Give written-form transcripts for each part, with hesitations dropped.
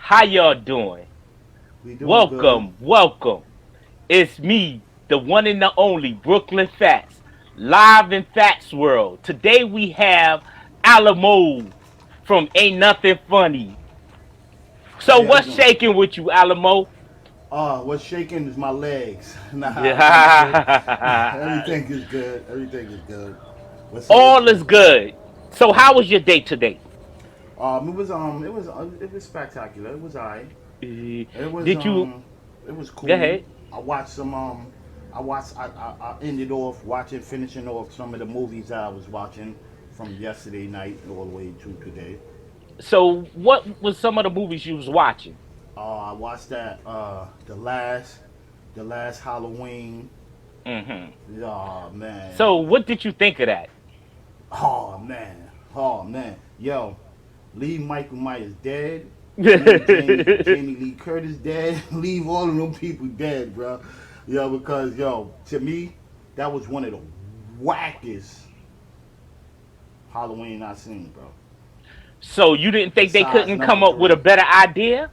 How y'all doing? We doing good. Welcome, welcome. It's me, the one and the only Brooklyn Phatz, live in Phatz World. Today we have Alamo from Ain't Nothing Funny. So Hey, how you what's doing? shaking with you, Alamo? What's shaking is my legs. Nah, Yeah. everything is good. Everything is good. What's up with All you? is good. So how was your day today? it was spectacular. It was alright. Uh, It was Did you it was go cool. ahead? I watched some I ended off finishing off some of the movies that I was watching from yesterday night all the way to today. So what was some of the movies you was watching? I watched that the last Halloween. Hmm. Oh man. So what did you think of that? Oh man, oh man, yo, leave Michael Myers dead, leave Jamie Lee Curtis dead, leave all of them people dead, bro. Yo, because yo, to me, that was one of the wackest Halloween I seen, bro. So you didn't think they Besides couldn't number come up with a three, better idea?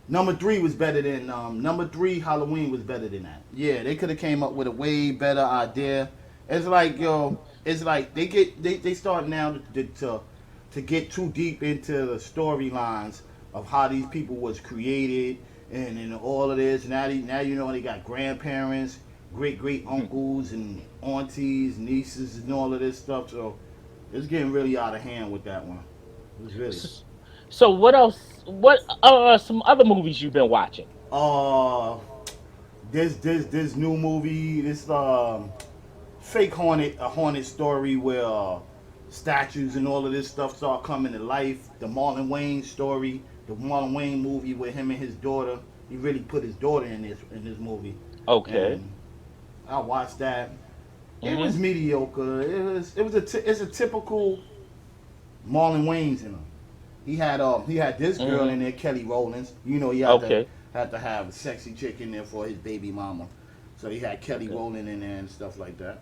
number three was better than number three. Halloween was better than that. Yeah, they could have came up with a way better idea. It's like yo, it's like they start now to get too deep into the storylines of how these people was created and all of this. Now you know they got grandparents, great Mhm. uncles and aunties, nieces, and all of this stuff. So it's getting really out of hand with that one. It was really. S- So what else? What some other movies you've been watching? Uh, this new movie, this fake haunted story where statues and all of this stuff start coming to life. The Marlon Wayne story, the Marlon Wayne movie with him and his daughter. He really put his daughter in this movie, Okay. and I watched that. It Hmm. was mediocre. It's a typical Marlon Wayans in him. He had this girl Hmm. in there, Kelly Rowlands. You know he Okay. had to have a sexy chick in there for his baby mama. So he had Kelly Okay. Rowland in there and stuff like that.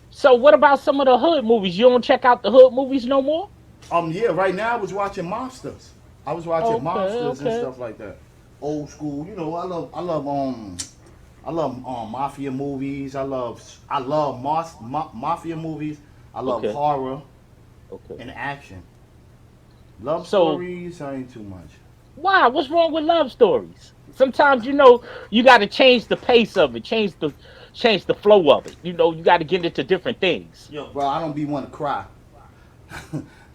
So what about some of the hood movies? You don't check out the hood movies no more? Yeah, right now I was watching Monsters. I was watching Okay. Monsters and Okay. stuff like that. Old school, you know. I love mafia movies. I love mafia movies. I love Okay. horror Okay. and action. Love So stories, I ain't too much. why? What's wrong with love stories? Sometimes you got to change the pace of it, change the flow of it. You got to get into different things. Yo, bro, I don't be want to cry.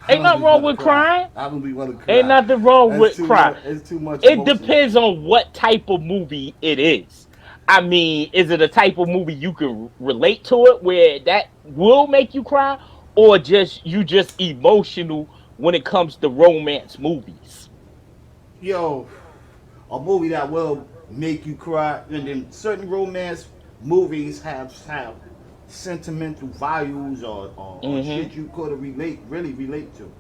I Ain't don't nothing be wrong want to with cry. crying. I don't be want to Ain't cry. nothing wrong It's with too cry. much. It's too much It emotion. depends on what type of movie it is. I mean, is it a type of movie you can relate to it where that will make you cry, or just emotional when it comes to romance movies? Yo, a movie that will make you cry, and then certain romance movies have sentimental values or Hmm. shit you could really relate to.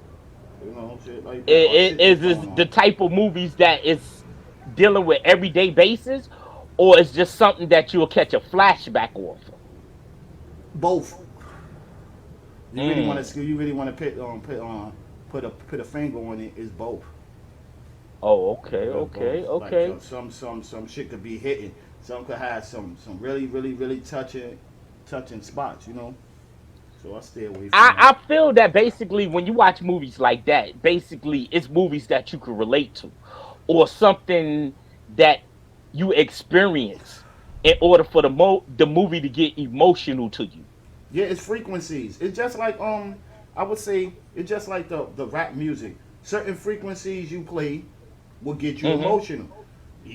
You know, shit like that, or shit that's Is going this the on. type of movies that is dealing with everyday basis, or it's just something that you'll catch a flashback off of? Both. Mm. You really want to put a finger on it. Is both. Oh, okay, Because both, okay, like okay. some shit could be hitting. Some could have some really touching spots. You know. So I stay away from that. I feel that basically when you watch movies like that, basically it's movies that you can relate to, or something that you experience in order for the movie to get emotional to you. Yeah, it's frequencies. It's just like I would say it's just like the rap music. Certain frequencies you play will get you Hmm. emotional. Hmm.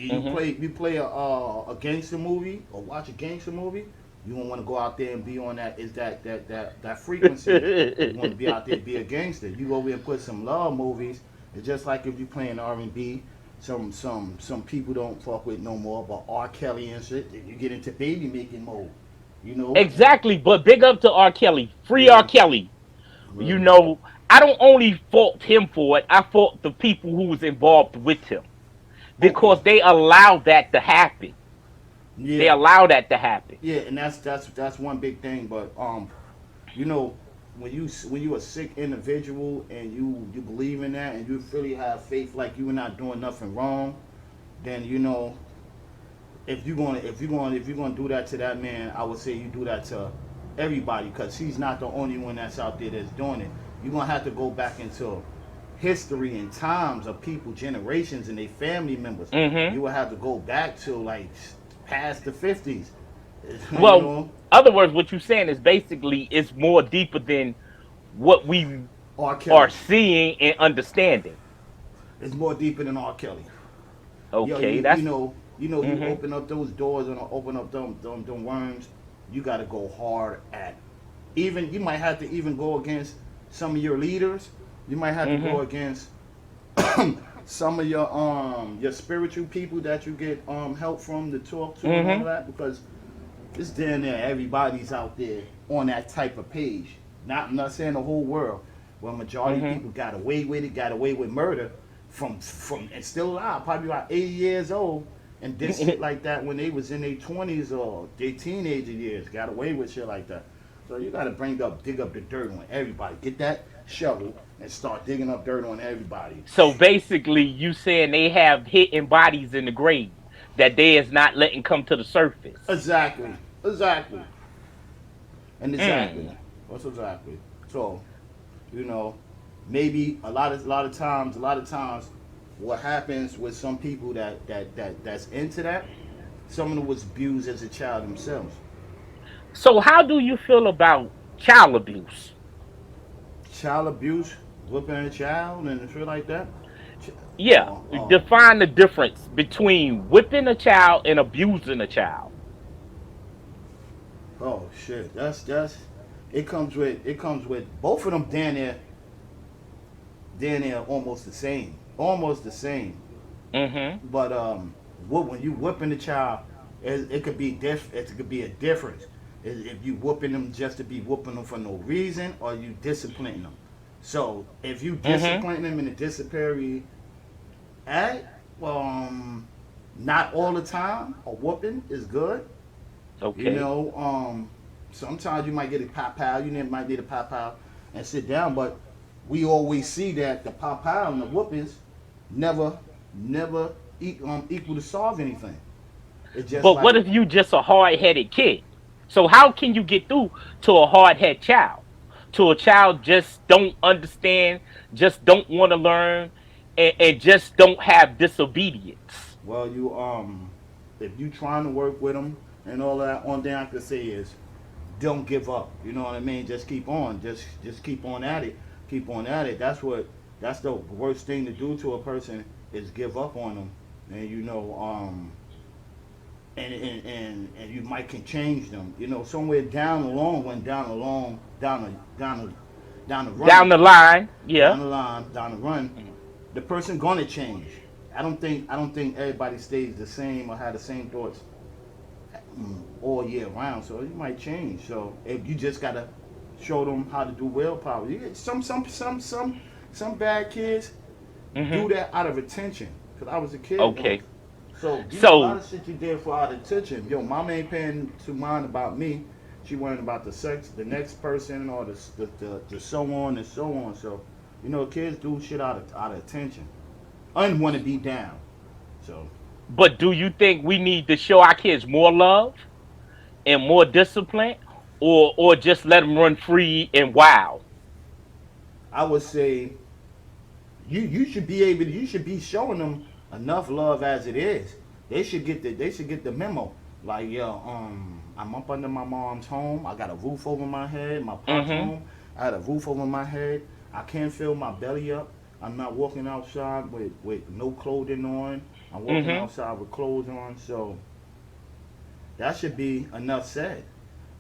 You play a gangster movie or watch a gangster movie. You don't want to go out there and be on that is that frequency. You want to be out there be a gangster. You go over and put some love movies. It's just like if you playing R&B. Some people don't fuck with no more, but R. Kelly and shit. You get into baby making mode. You know. Exactly, but big up to R. Kelly, free R. Yeah. Kelly. You Word. know, I don't only fault him for it; I fault the people who was involved with him Okay. because they allowed that to happen. They Yeah. allowed that to happen. Yeah, and that's one big thing. But you know, when you a sick individual and you believe in that and you really have faith like you are not doing nothing wrong, then if you're gonna do that to that man, I would say you do that to everybody because he's not the only one that's out there that's doing it. You're gonna have to go back into history and times of people, generations, and their family members. Mm-hmm. You will have to go back to like past the 50s. you Well, know, other words, what you're saying is basically it's more deeper than what we R. are Kelly. seeing and understanding. It's more deeper than R. Kelly. Yo, Okay, that's you mm-hmm. open up those doors and open up them worms. You got to go hard at. Even you might have to even go against some of your leaders. You might have to Mm-hmm. go against some of your spiritual people that you get help from to talk to and all Mm-hmm. that because it's damn near everybody's out there on that type of page. I'm not saying the whole world. Well, majority of Mm-hmm. people got away with it, got away with murder from and still alive, probably about 80 years old, and did shit like that when they was in their 20s or their teenager years. Got away with shit like that. So you got to dig up the dirt on everybody. Get that shovel and start digging up dirt on everybody. So basically, you saying they have hidden bodies in the grave that they is not letting come to the surface. Exactly, exactly, and exactly. Mm. What's exactly? So you know, maybe a lot of times, what happens with some people that's into that, some of them was abused as a child themselves. So how do you feel about child abuse? Child abuse, whipping a child and shit like that. Yeah, Oh, oh, define the difference between whipping a child and abusing a child. oh shit. That's it comes with both of them down there almost the same. Almost the same. Mm-hmm. But when you whipping the child, it could be it could be a difference. If you whooping them just to be whooping them for no reason, or you disciplining them. So if you Mm-hmm. discipline them in a disciplinary act, not all the time, a whooping is good. You Okay. know, sometimes you might get a pop pile. Might need a pop pile and sit down, but we always see that the pop pile and the whoopings never, never equal to solve anything. It's just But what like if you just a hard-headed kid? So how can you get through to a hard-headed child? To a child just don't understand, just don't want to learn, and just don't have disobedience. well, if you trying to work with them and all that, one thing I could say is don't give up. You know what I mean? Just keep on. Just keep on at it. Keep on at it. That's the worst thing to do to a person is give up on them. And and you might can change them. You know, somewhere down along, when down the Down run, the line, yeah. down the run, the person gonna change. I don't think everybody stays the same or have the same thoughts all year round. So you might change. So if you just gotta show them how to do willpower. You get some bad kids do Mm-hmm. that out of attention. Cause I was a kid once. Okay. So a lot So of shit you did for out of attention. Yo, mama ain't paying too mind about me. She worrying about the sex, the next person, or the so on and so on. So, kids do shit out of attention. And want to be down. So, but do you think we need to show our kids more love and more discipline, or just let them run free and wild? I would say you should be showing them enough love as it is. They should get the memo. Like, yo, I'm up under my mom's home. I got a roof over my head. My pop's Mm-hmm. home. I had a roof over my head. I can't fill my belly up. I'm not walking outside with no clothing on. I'm walking Mm-hmm. outside with clothes on. So that should be enough said.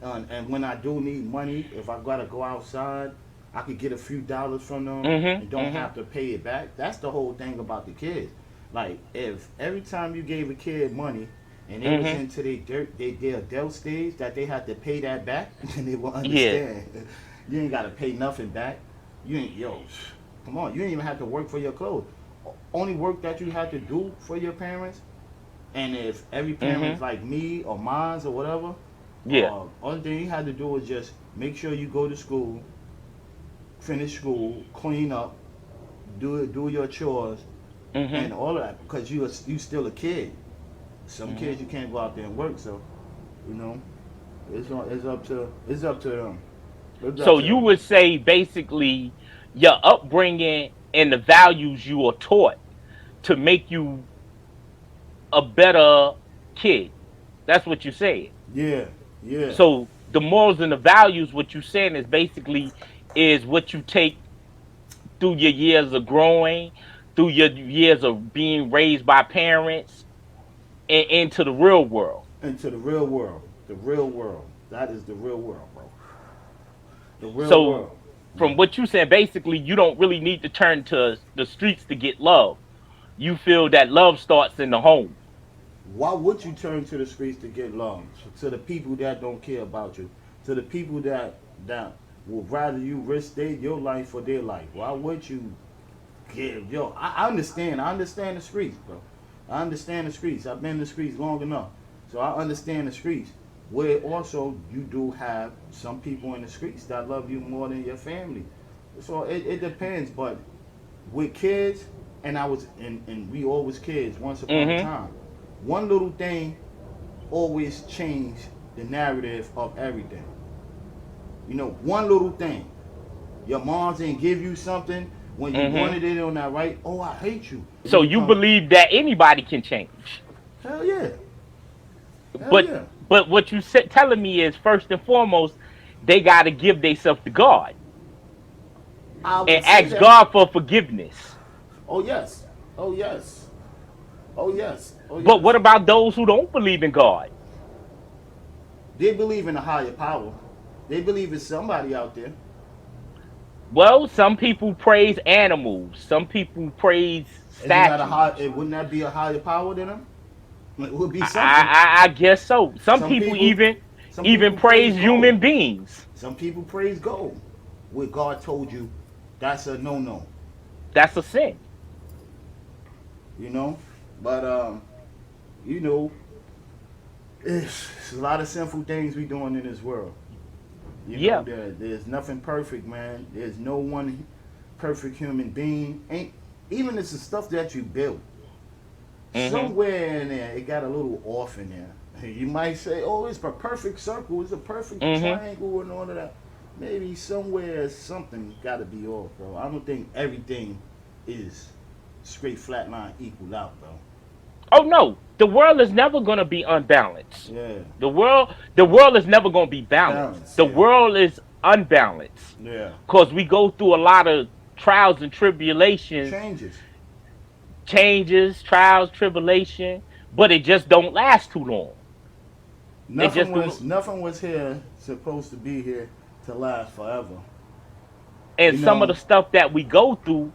And when I do need money, if I gotta go outside, I could get a few dollars from them and Mm-hmm. don't Mm-hmm. have to pay it back. That's the whole thing about the kids. Like, if every time you gave a kid money and they was Mm-hmm. into their adult stage, that they had to pay that back, then they will Yeah. understand. You ain't gotta pay nothing back. You ain't yo, come on. You ain't even have to work for your clothes. Only work that you have to do for your parents. And if every Mm-hmm. parent's like me or mine's or whatever, Yeah. only thing you had to do is just make sure you go to school, finish school, clean up, do your chores, Mhm. and all of that because you still a kid. Some Mhm. kids you can't go out there and work, so you know it's up to them. It's up So to you them. would say basically your upbringing and the values you are taught to make you a better kid. That's what you said. Yeah, yeah, So the morals and the values, what you're saying is basically is what you take through your years of growing, through your years of being raised by parents, and into the real world. into the real world. The real world. That is the real world, bro. The real So world. from what you said, basically you don't really need to turn to the streets to get love. You feel that love starts in the home. Why would you turn to the streets to get love? To the people that don't care about you, to the people that would rather you risk your life for their life. Why would you give? Yo, I understand. I understand the streets, bro. I understand the streets. I've been in the streets long enough, so I understand the streets. Where also you do have some people in the streets that love you more than your family. So it depends, but with kids, and and we always kids once upon a Mm-hmm. time. One little thing always changed the narrative of everything. You know, one little thing. Your mom didn't give you something when you Mm-hmm. wanted it on that right. Oh, I hate you. And So you you become, believe that anybody can change. hell yeah, hell But yeah. but what you said telling me is first and foremost, they gotta give themselves to God I and would say ask that. God for forgiveness. Oh yes, oh yes, oh yes, oh But what yes. about those who don't believe in God? They believe in a higher power. They believe it's somebody out there. Well, some people praise animals, some people praise Isn't that a high? statues. Wouldn't that be a higher power than them? It would be I, something. I guess so. Some Some people people, some even people praise praise human gold. beings. Some people praise gold. Where God told you that's a no no, That's a sin. you know. But you know, it's a lot of sinful things we doing in this world. You know, Yeah. there's nothing perfect, man. There's no one perfect human being. Ain't even it's the stuff that you built. Hmm. Somewhere in there, it got a little off in there. You might say, "Oh, it's a perfect circle. It's a perfect Hmm. triangle, and all of that." Maybe somewhere something got to be off, bro. I don't think everything is straight flat line equal out, bro. Oh no, the world is never going to be unbalanced. Yeah, The world is never going to be balanced. balance. The Yeah, world is unbalanced yeah. because we go through a lot of trials and tribulations, Changes. changes, trials, tribulation, but it just don't last too long. It just do. Nothing was here supposed to be here to last forever. And You some of know, the stuff that we go through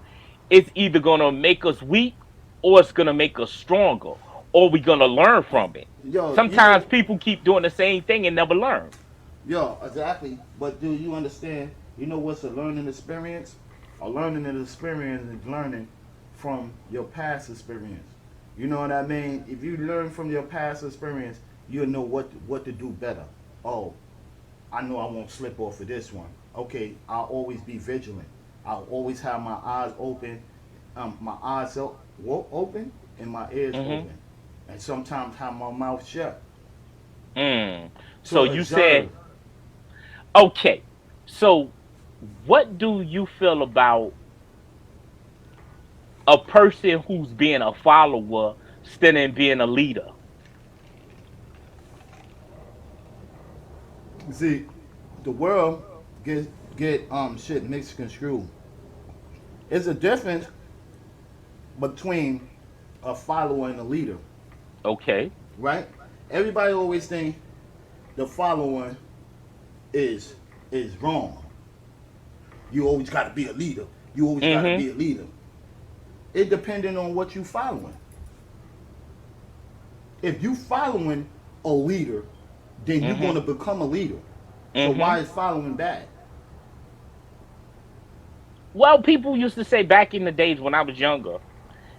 is either gonna make us weak or it's gonna make us stronger, or we're gonna learn from it. yo, you Sometimes know, people keep doing the same thing and never learn. yo, exactly. But do you understand? You know what's a learning experience? A learning experience is learning from your past experience. You know what I mean? If you learn from your past experience, you'll know what to do better. Oh, I know I won't slip off of this one. Okay, I'll always be vigilant. I'll always have my eyes open, my eyes open and my ears Hmm. open, and sometimes have my mouth shut Mm. to So you said observe. okay. So what do you feel about a person who's being a follower instead of being a leader? See, the world get shit mixed construed. It's a difference between a follower and a leader, Okay. right? Everybody always think the follower is is wrong. You always got to be a leader. You always got to Hmm. be a leader. It depending on what you following. If you following a leader, then you're Hmm. going to become a leader. So Hmm. why is following bad? Well, people used to say back in the days when I was younger,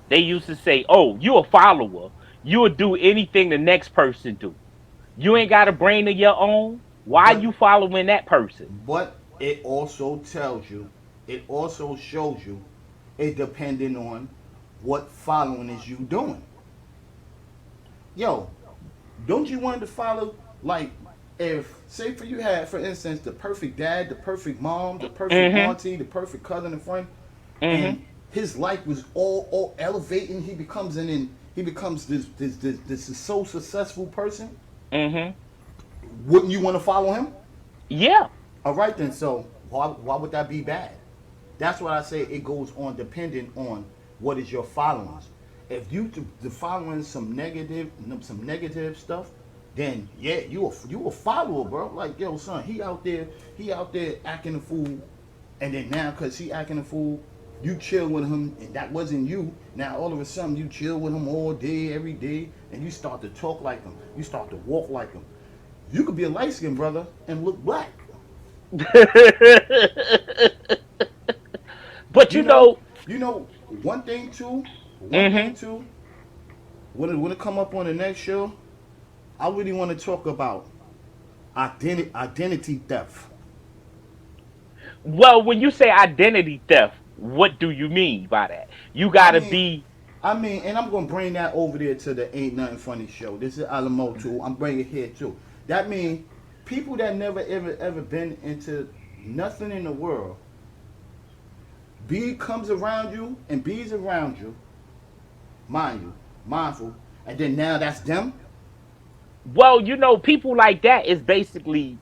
they used to say, "Oh, you a follower. You'll do anything the next person do. You ain't got a brain of your own. Why But you following that person?" but it also tells you it also shows you it depending on what following is you doing. Yo, don't you want to follow, like, if say for you had, for instance, the perfect dad, the perfect mom, the perfect Mm-hmm. auntie, the perfect cousin and friend, Mm-hmm. and his life was all elevating. He becomes this so successful person. Mm-hmm. Wouldn't you want to follow him? Yeah. All right then. So why would that be bad? That's what I say. It goes on depending on what is your followings. If you the following some negative stuff, then yeah, you a follower, bro. Like, yo, son, he out there acting a fool, and then now because he acting a fool, you chill with him, and that wasn't you. Now all of a sudden you chill with him all day, every day, and you start to talk like him. You start to walk like him. You could be a light skinned brother and look black. But You you know, know, you know, one thing too, one thing mm-hmm. too, when it come up on the next show, I really want to talk about identity theft. Well, when you say identity theft, what do you mean by that? You I gotta mean, be. and I'm gonna bring that over there to the Ain't Nothing Funny show. This is Alamo too. I'm bringing it here too. That means people that never ever been into nothing in the world, B comes around you and B's around you, mind you, mindful, and then now that's them. Well, people like that is basically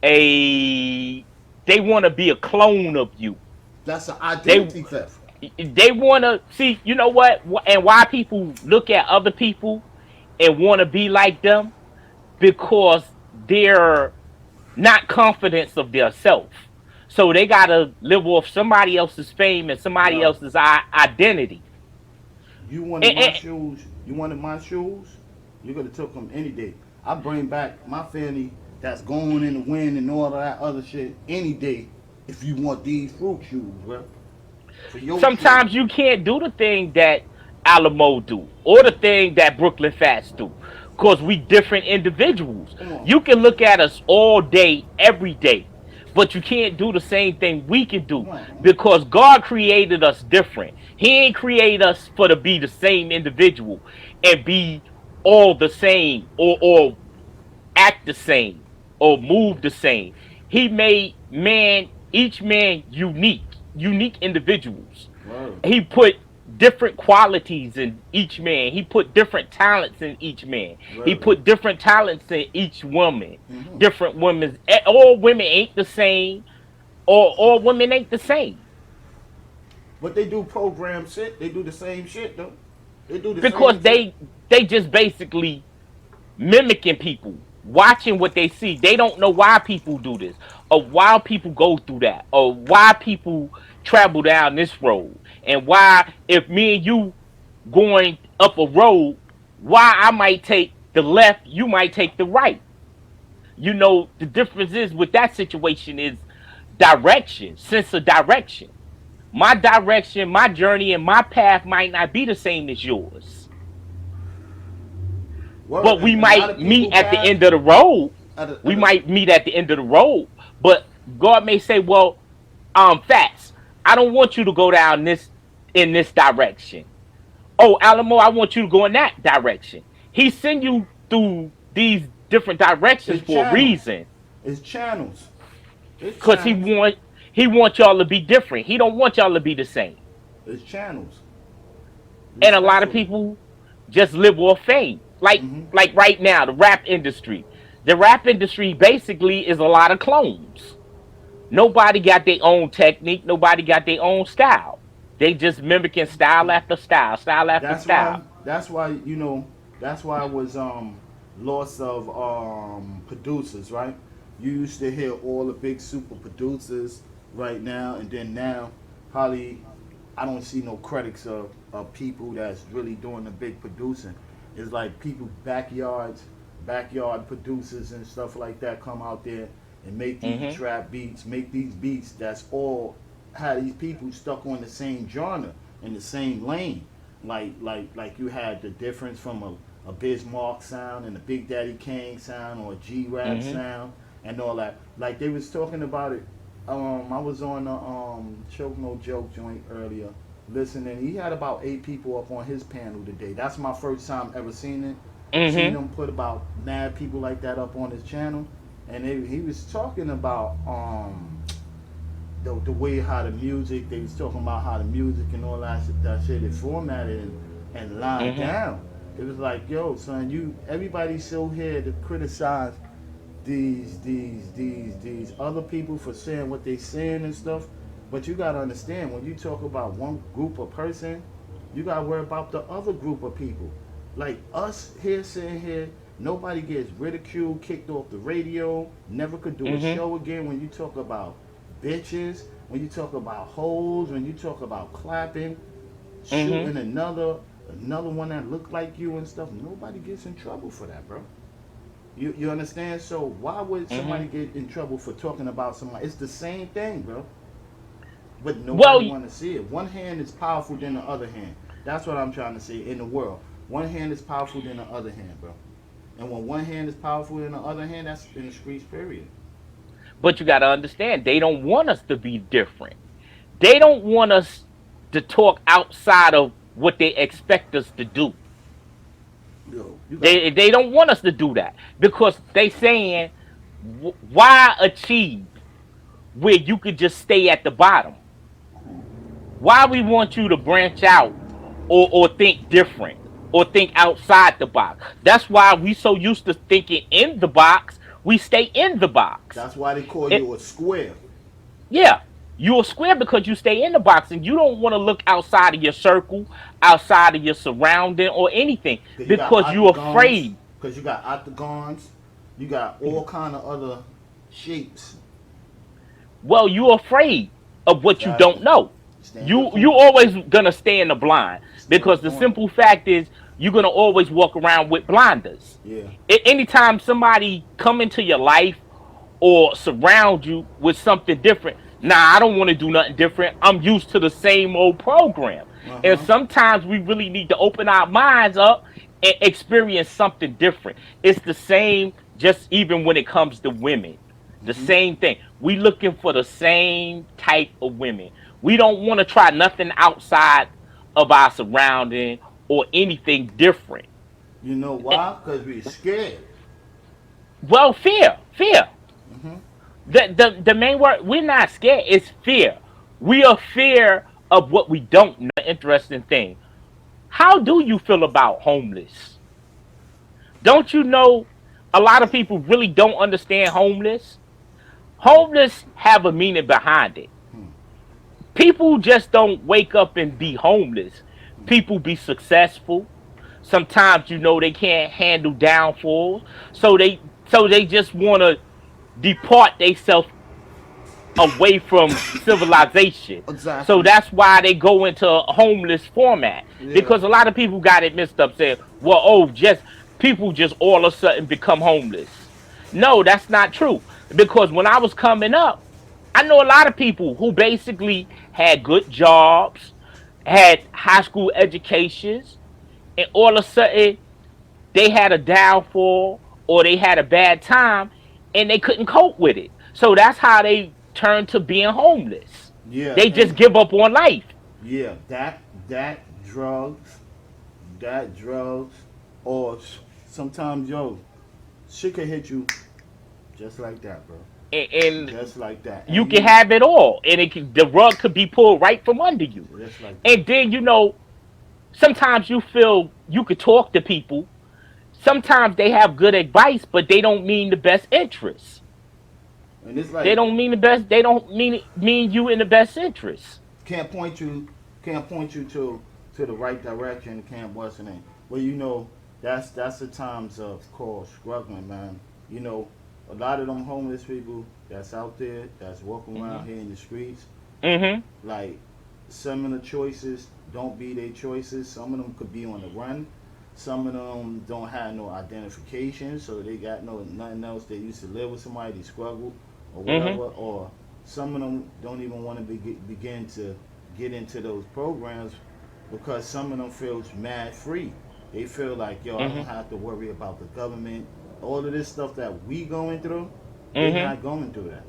a. They want to be a clone of you. That's an They identity theft. they want to see. You know what? And why people look at other people and want to be like them, because they're not confident of their self. So they gotta live off somebody else's fame and somebody Yo, else's identity. you wanted And, my and shoes. You wanted my shoes. You could have took them any day. I bring back my family that's going in the wind and all of that other shit any day. If you want these fruit shoes, bro, for your sometimes kids. you can't do the thing that Alamo do or the thing that Brooklyn Fats do, because we different individuals. Come on, You can look at us all day, every day, but you can't do the same thing we can do, come on, man. because God created us different. He ain't create us for to be the same individual and be all the same, or act the same or move the same. He made each man unique individuals. Word, He put different qualities in each man. He put different talents in each man. He word. put different talents in each woman. Mm-hmm. Different women. All women ain't the same, or all women ain't the same, But they do program shit. They do the same shit though. They do the because same shit. they just basically mimicking people, watching what they see. They don't know why people do this, or why people go through that, or why people travel down this road, and why, if me and you going up a road, why I might take the left, you might take the right. The difference is with that situation is direction, sense of direction. My direction, my journey, and my path might not be the same as yours, Word, but we and a lot might of meet people at the pass end of the road. at We a might meet at the end of the road, but God may say, "Well, Fats, I don't want you to go down this in this direction. Oh, Alamo, I want you to go in that direction." He send you through these different directions it's for a channels. reason, It's channels. It's because channels. he want y'all to be different. He don't want y'all to be the same. It's channels. And a lot of Respectfully. people just live off fame. Mm-hmm. Like right now, the rap industry. The rap industry basically is a lot of clones. Nobody got their own technique. Nobody got their own style. They just mimicking style after style, style after That's style. why. That's why you know. That's why I was loss of producers, right? You used to hear all the big super producers right now, and then now probably I don't see no critics of people that's really doing the big producing. It's like people backyard producers and stuff like that come out there and make these Hmm. trap beats, make these beats that's all had these people stuck on the same genre in the same lane. Like you had the difference from a Bismarck sound and a Big Daddy Kane sound or a G Rap Hmm. sound and all that. Like they was talking about it I was on the Choke No Joke joint earlier, listening. He had about 8 people up on his panel today. That's my first time ever seeing it. Seen Mm-hmm. him put about mad people like that up on his channel, and he was talking about the way how the music. They was talking about how the music and all that shit is formatted and lined Mm-hmm. down. It was like, yo, son, you everybody's so here to criticize these other people for saying what they saying and stuff. But you gotta understand when you talk about one group of person, you gotta worry about the other group of people. Like us here sitting here, nobody gets ridiculed, kicked off the radio, never could do a Mm-hmm. show again. When you talk about bitches, when you talk about hoes, when you talk about clapping, Mm-hmm. shooting another one that looked like you and stuff, nobody gets in trouble for that, bro. You understand? So why would Mm-hmm. somebody get in trouble for talking about somebody? It's the same thing, bro. But Well, nobody want to see it. One hand is powerful than the other hand. That's what I'm trying to say in the world. One hand is powerful than the other hand, bro. And when one hand is powerful than the other hand, that's in the streets, period. but you got to understand, they don't want us to be different. They don't want us to talk outside of what they expect us to do. Yo, you got They don't want us to do that because they saying, why achieve where you could just stay at the bottom? Why we want you to branch out or think different or think outside the box? That's why we so used to thinking in the box, we stay in the box. That's why they call It, you a square. yeah, you're a square because you stay in the box and you don't want to look outside of your circle, outside of your surrounding or anything Cause you got because you're octagons. afraid. Cause you got octagons. You got all kind of other shapes. Well, you're afraid of what you don't Exactly. know. Stand your You corner. always gonna stay in the blind Stand your because the corner. simple fact is you're gonna always walk around with blinders. Yeah. Anytime somebody come into your life or surround you with something different, nah, I don't want to do nothing different. I'm used to the same old program. Uh And huh. sometimes we really need to open our minds up and experience something different. It's the same, just even when it comes to women. The Mhm. same thing. We looking for the same type of women. We don't want to try nothing outside of our surrounding or anything different. You know Eh, why? Because we're scared. Well, fear. Hmm. The main word, we're not scared, it's fear. We are fear of what we don't know. Interesting thing. How do you feel about homeless? Don't you know a lot of people really don't understand homeless? Homeless have a meaning behind it. People just don't wake up and be homeless. People be successful. Sometimes they can't handle downfalls, so they just want to depart themselves away from civilization. So Exactly. that's why they go into a homeless format Yeah. because a lot of people got it mixed up saying, well, just people just all of a sudden become homeless. No, that's not true because when I was coming up, I know a lot of people who basically had good jobs, had high school educations, and all of a sudden they had a downfall or they had a bad time and they couldn't cope with it. So that's how they turned to being homeless. Yeah. They just And give up on life. yeah, that drugs, that drugs, or sometimes yo, shit can hit you just like that, bro. And Just like that, you and can you have it all. And the rug could be pulled right from under you. just like that. And then, sometimes you feel you could talk to people. Sometimes they have good advice, but they don't mean the best interest. And it's They like don't mean the best. They don't mean you in the best interest. can't point you can't point you to the right direction. Can't what's the name? Well, that's the times of course struggling, man. You know, a lot of them homeless people that's out there that's walking Hmm. around here in the streets. Hmm. Like some of the choices don't be their choices. Some of them could be on the run. Some of them don't have no identification, so they got no nothing else. They used to live with somebody, they struggle or Hmm. whatever. Or some of them don't even want to begin to get into those programs because some of them feels mad free. They feel like yo, I don't Hmm. have to worry about the government. All of this stuff that we going through, they Hmm. not going through that.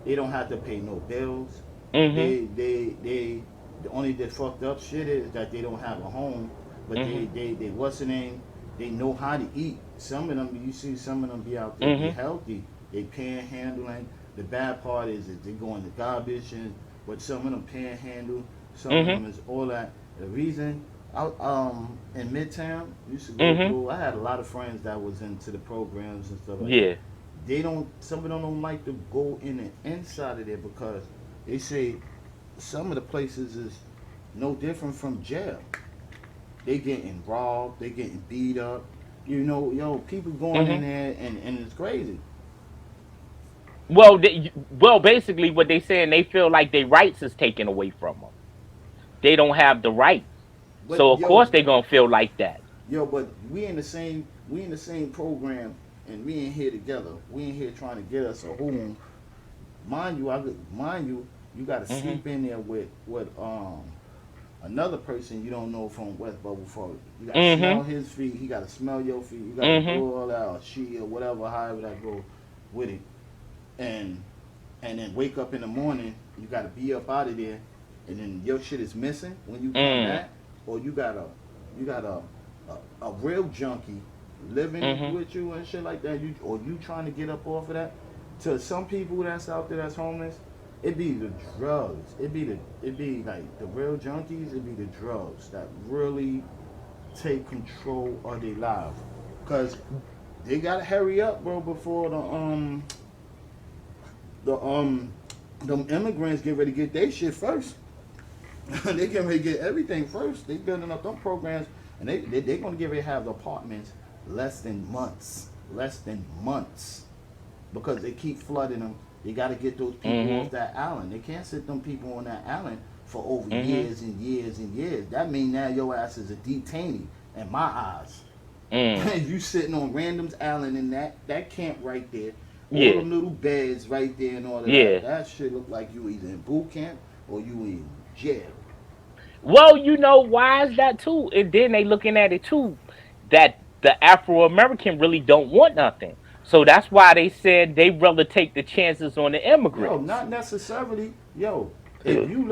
They don't have to pay no bills. Mhm. They the only the fucked up shit is that they don't have a home, but Mhm. they what's the name? They know how to eat. Some of them, you see, some of them be out there be Mhm. healthy. They panhandling. The bad part is that they go in the garbage, and but some of them panhandle. Some of Mhm. them is all that. The reason out in Midtown used to go Mhm. through. I had a lot of friends that was into the programs and stuff like that. Yeah. They don't. Some of them don't like to go in the inside of there because they say some of the places is no different from jail. They getting robbed, they getting beat up. You know, yo, people going in Mhm. there and it's crazy. Well, basically, what they saying, they feel like their rights is taken away from them. They don't have the right, But so of course they gonna feel like that. but we in the same program and we in here together. We in here trying to get us a home. Mind you, you got to Mhm. sleep in there with another person you don't know from West Bubble Forward. You got to smell Mhm. his feet. He got to smell your feet. You got to Mhm. do all that or she or whatever, however that go with it. And then wake up in the morning. You got to be up out of there, and then your shit is missing when you come Mm. back, or you got a real junkie living Mhm. with you and shit like that. You trying to get up off of that. To some people that's out there that's homeless, it be the drugs. It be like the real junkies. It be the drugs that really take control of their lives, cause they gotta hurry up, bro, before the them immigrants get ready to get their shit first. They get ready to get everything first. They building up them programs, and they gonna get ready to have the apartments less than months, because they keep flooding them. They got to get those people off Mhm. that island. They can't sit them people on that island for over Mhm. years and years and years. That mean now your ass is a detainee in my eyes. Mm. You sitting on Random's Island in that camp right there, all Yeah. them little beds right there and all of that. Yeah. That shit look like you either in boot camp or you in jail. Well, why is that too? And then they looking at it too, that the Afro American really don't want nothing. So that's why they said they rather take the chances on the Yo, immigrants. not necessarily. Yo, if you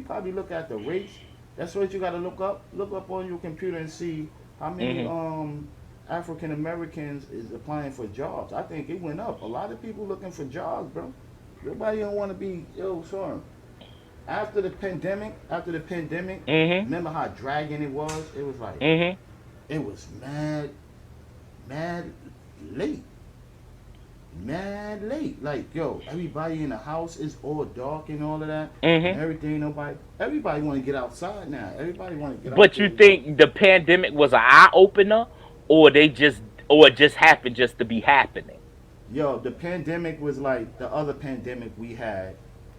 probably look at the race, that's what you got to look up. Look up on your computer and see how many Mhm. African Americans is applying for jobs. I think it went up. A lot of people looking for jobs, bro. Nobody don't want to be sorry. After the pandemic, Mhm. remember how dragging it was? It was like Mhm. it was mad late. Mad late. Like, yo, everybody in the house is all dark and all of that and Mhm. everything. Everybody want to get outside now. Everybody want to get out But there you and go. think the pandemic was an eye opener, or or it just happened just to be happening? Yo, the pandemic was like the other pandemic we had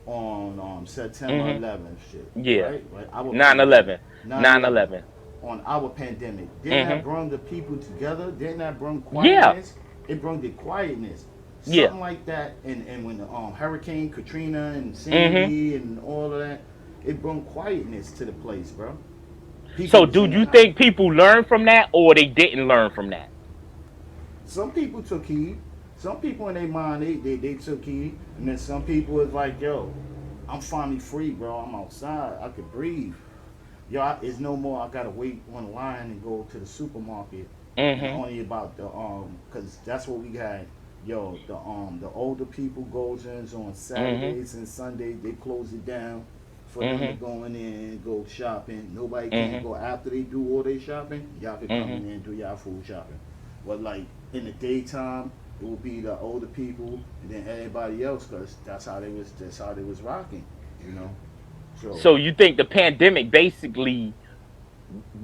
on September Mhm. 11th shit, Yeah. right? Right, our Nine pandemic, 11. 9/11, 9/11. on our pandemic. Didn't that Mhm. bring the people together? Didn't that bring Yeah. quietness? It brought the quietness. Yeah. Something like that, and when the Hurricane Katrina and Mhm. Sandy and all of that, it brought quietness to the place, bro. People So, was do in the you house. think people learned from that, or they didn't learn from that? Some people took heed. Some people in their mind they took heed, and then some people was like, "Yo, I'm finally free, bro. I'm outside. I could breathe. Yo, it's no more. I gotta wait on line and go to the supermarket, and Mhm. only about the cause that's what we got. Yo, the older people goes in on Mhm. Saturdays and Sundays. They close it down for them to Mhm. go in there and go shopping. Nobody can Mhm. go after they do all their shopping. Y'all can come in Mhm. there and do y'all food shopping. But like in the daytime, it will be the older people and then everybody else, cause that's how they was rocking, you know. So So you think the pandemic basically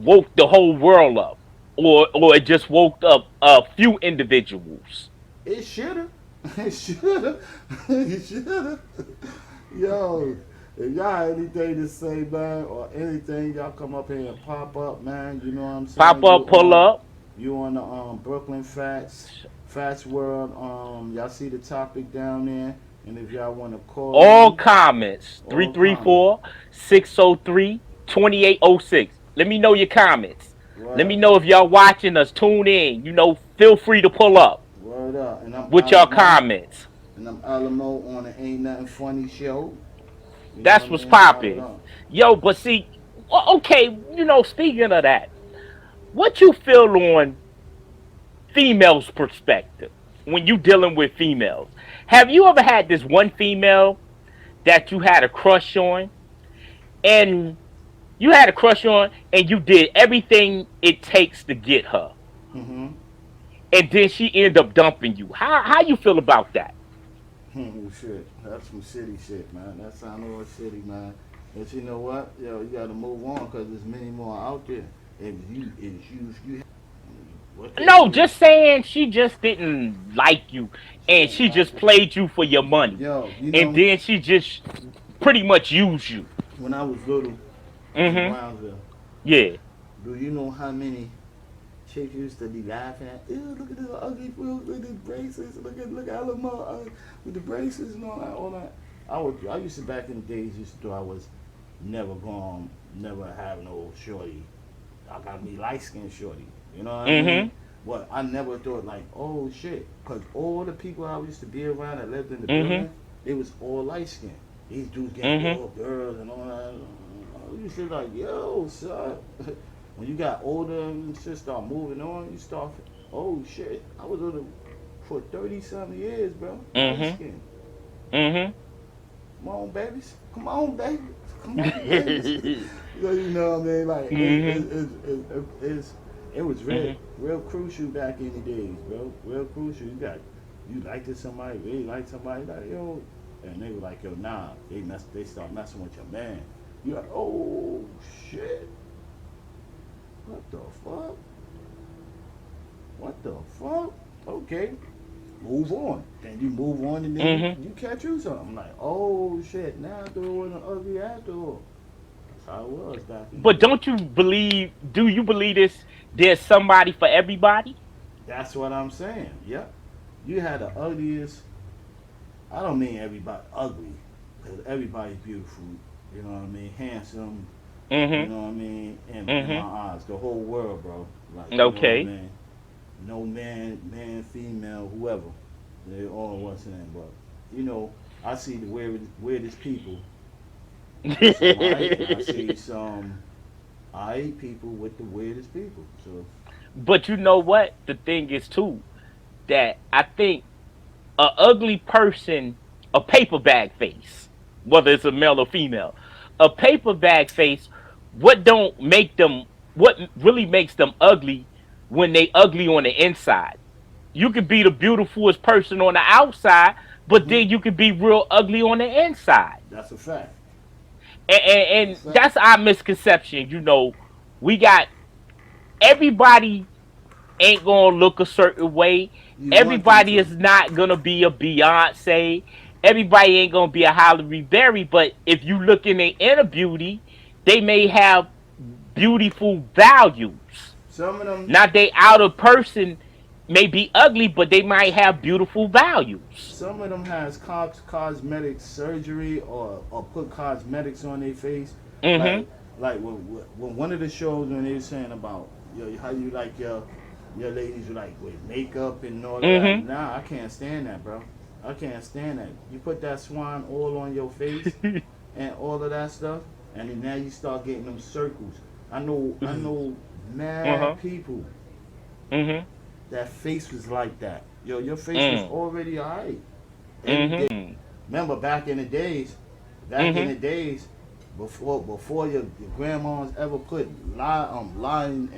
woke the whole world up, or it just woke up a few individuals? it shoulda. It shoulda. It shoulda. Yo, if y'all anything to say, man, or anything, y'all come up here and pop up, man. You know what I'm Pop saying? up, pull up. You on the Brooklyn Fats World. Y'all see the topic down there, and if y'all want to call All in, comments three all three comment. four 603 2806. Let me know your comments. Let me What? know if y'all watching us. Tune in. Feel free to pull up Word up. And with your comments. And I'm Alamo on the Ain't Nothing Funny show. You know what That's I what's mean? Holler popping. up. Yo, but see, okay, speaking of that, what you feel on females' perspective when you dealing with females? Have you ever had this one female that you had a crush on, and you did everything it takes to get her, Mm-hmm. and then she ended up dumping you? How you feel about that? Shit. That's some city shit, man. That sound all city, man. But you know what? Yo, you gotta move on because there's many more out there. If you what they No, do, just saying she just didn't like you, she and didn't she like just it. played you for your money, Yo, and then she just pretty much used you. when I was little in Mm-hmm. Brownsville, Yeah. do you know how many chicks used to be laughing at? Ew, look at this ugly food, look at the braces, look at Alamo with the braces and all that. I used to back in the days used to do I was never have no shorty. I got me light skinned shorty. You know what I mean? Mm-hmm. But I never thought like, oh shit, cause all the people I used to be around that lived in the Mm-hmm. building, they was all light skinned. These dudes getting Mm-hmm. all girls and all that. You should like, yo, son. When you got older and shit start moving on, you start, oh shit, I was on it for 30 something years, bro. Light Mm-hmm. skin. Mm-hmm. Come on, babies. Come on, baby. Come on, babies. You know what I mean? Like Mm-hmm. it was Mm-hmm. real crucial back in the days, bro. Real crucial. You liked it somebody, really liked somebody, like yo, and they were like yo, nah. They start messing with your man. You like, oh shit. What the fuck? What the fuck? Okay, move on. Then you move on, and then Mm-hmm. you catch you something. Like, oh shit, now I thought it wasn't ugly after all. That's how it was back in But the day. don't you believe? Do you believe this? There's somebody for everybody. That's what I'm saying. Yep. You had the ugliest. I don't mean everybody ugly, because everybody's beautiful. You know what I mean? Handsome. You Mm-hmm. know what I mean? In my Mm-hmm. eyes, the whole world, bro. Like, you know what I Okay. mean? No man, female, whoever. They all what's in. But you know, I see the weirdest people. Some alright, and I see some alright people with the weirdest people. So But you know what? The thing is too that I think a ugly person, a paper bag face, whether it's a male or female, a paper bag face, what don't make them, what really makes them ugly when they ugly on the inside? You could be the beautifulest person on the outside, but hmm then you could be real ugly on the inside. that's a fact. That's a And fact. that's our misconception. We got everybody ain't gonna look a certain way. You want them Everybody to. is not gonna be a Beyonce. Everybody ain't gonna be a Halle Berry. But if you look in their inner beauty, they may have beautiful values. Some of them Now they outer person may be ugly, but they might have beautiful values. Some of them has cosmetic surgery or put cosmetics on their face, like Mhm. when one of the shows when they were saying about how you like your ladies like with makeup and all of that. Mhm. Nah, I can't stand that, bro. I can't stand that. You put that swan oil on your face and all of that stuff, and then now you start getting them circles. I know Uh huh. mad people Mhm. that face was like that. Yo, your face was Mm. already alright. Mhm. Remember back in the Mhm. days, before your grandmas ever put line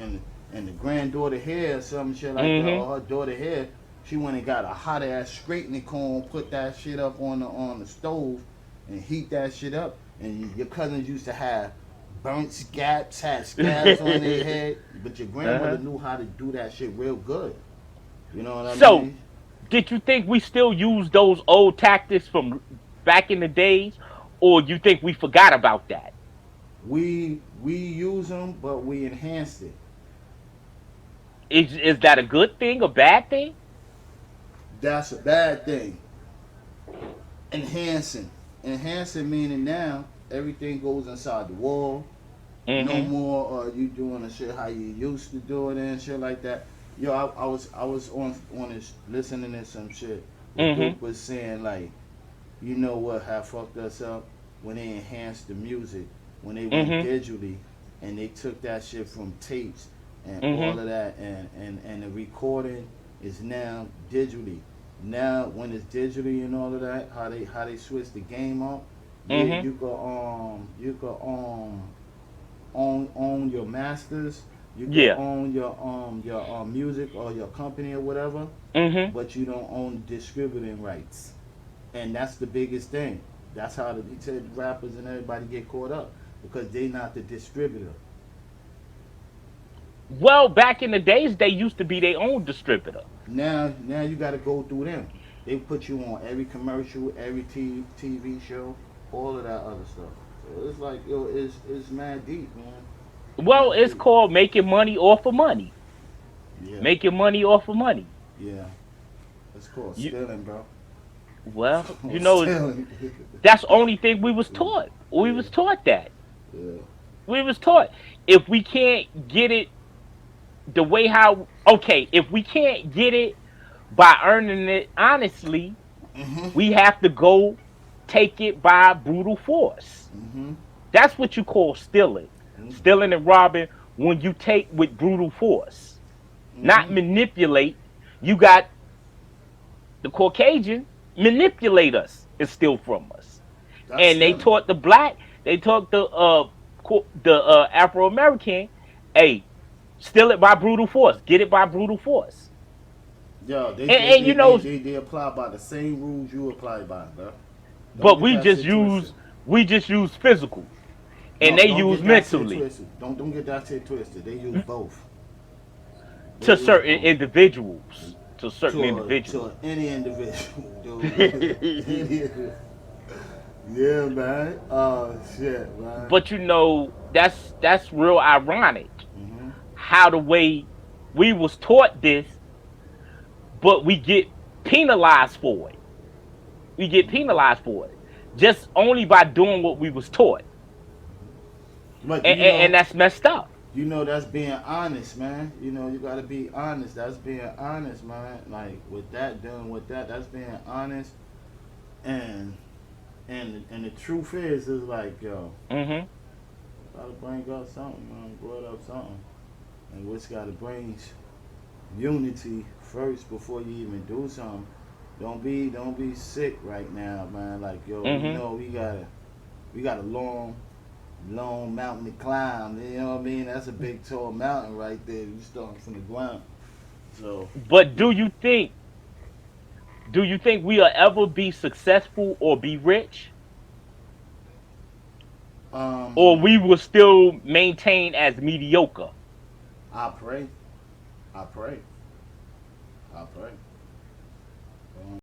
and the granddaughter hair or some shit like that, Mhm. or her daughter hair, she went and got a hot ass straightening comb, put that shit up on the stove, and heat that shit up. And your cousins used to have burnt scabs, had scabs on their head, but your grandmother Uh-huh. knew how to do that shit real good. You know what I So, mean? did you think we still use those old tactics from back in the days, or you think we forgot about that? We use them, but we enhanced it. Is that a good thing, a bad thing? That's a bad thing. Enhancing, enhancing meaning now everything goes inside the wall. No Mm-hmm. more you doing the shit how you used to do it and shit like that. Yo, I was on this listening to some shit. What Mhm. Duke was saying, like, you know what have fucked us up when they enhanced the music, when they went Mhm. digitally, and they took that shit from tapes and all Mhm. of that, and the recording is now digitally. Now when it's digitally and all of that, how they switch the game up, yeah, Mhm. you could own your masters, you could Yeah. own your music or your company or whatever, Mhm. but you don't own distributing rights, and that's the biggest thing. That's how he said rappers and everybody get caught up because they not the distributor. Well, back in the days, they used to be their own distributor. Now you got to go through them. They put you on every commercial, every TV show, all of that other stuff. So it's like yo, it's mad deep, man. Well, Mad it's deep. called making money off of money. Yeah, Making money off of money. yeah. It's called You stealing, bro. It's well, called that's stealing. the only thing we was taught. We Yeah, was taught that. yeah. We was taught if we can't get it the way how okay, if we can't get it by earning it honestly, Mhm. we have to go take it by brutal force. Mhm. That's what you call stealing. Mhm. Stealing and robbing when you take with brutal force. Not Mhm. manipulate. You got the Caucasian manipulate us and steal from us. That's And they stealing. taught the black, they taught the Afro American, hey, steal it by brutal force, get it by brutal force. Yo, they And, they, and they, you they, know, they, they apply by the same rules you apply by, bro. Don't but get that shit twisted. we just use physical, and No, they don't use get that shit mentally twisted. Don't get that shit twisted. They use both. They to use certain both. individuals, to certain To individuals. any individual, dude. Yeah, man. Oh shit, man. But you know, that's real ironic Mhm. how the way we was taught this, but we get penalized for it. We get Mhm. penalized for it just only by doing what we was taught, But and that's messed up. that's being honest, man. You gotta be honest. That's being honest, man. Like with that, dealing with that, that's being honest. And and the truth is like yo, Hmm. gotta bring up something, man. Brought up something, and which gotta bring unity first before you even do something. Don't be sick right now, man. Like yo, we Hmm. know we got a long mountain to climb. You know what I mean? That's a big tall mountain right there. You starting from the ground. So But we do you think we'll ever be successful or be rich, or um we will still maintain as mediocre? I pray. I pray. I pray.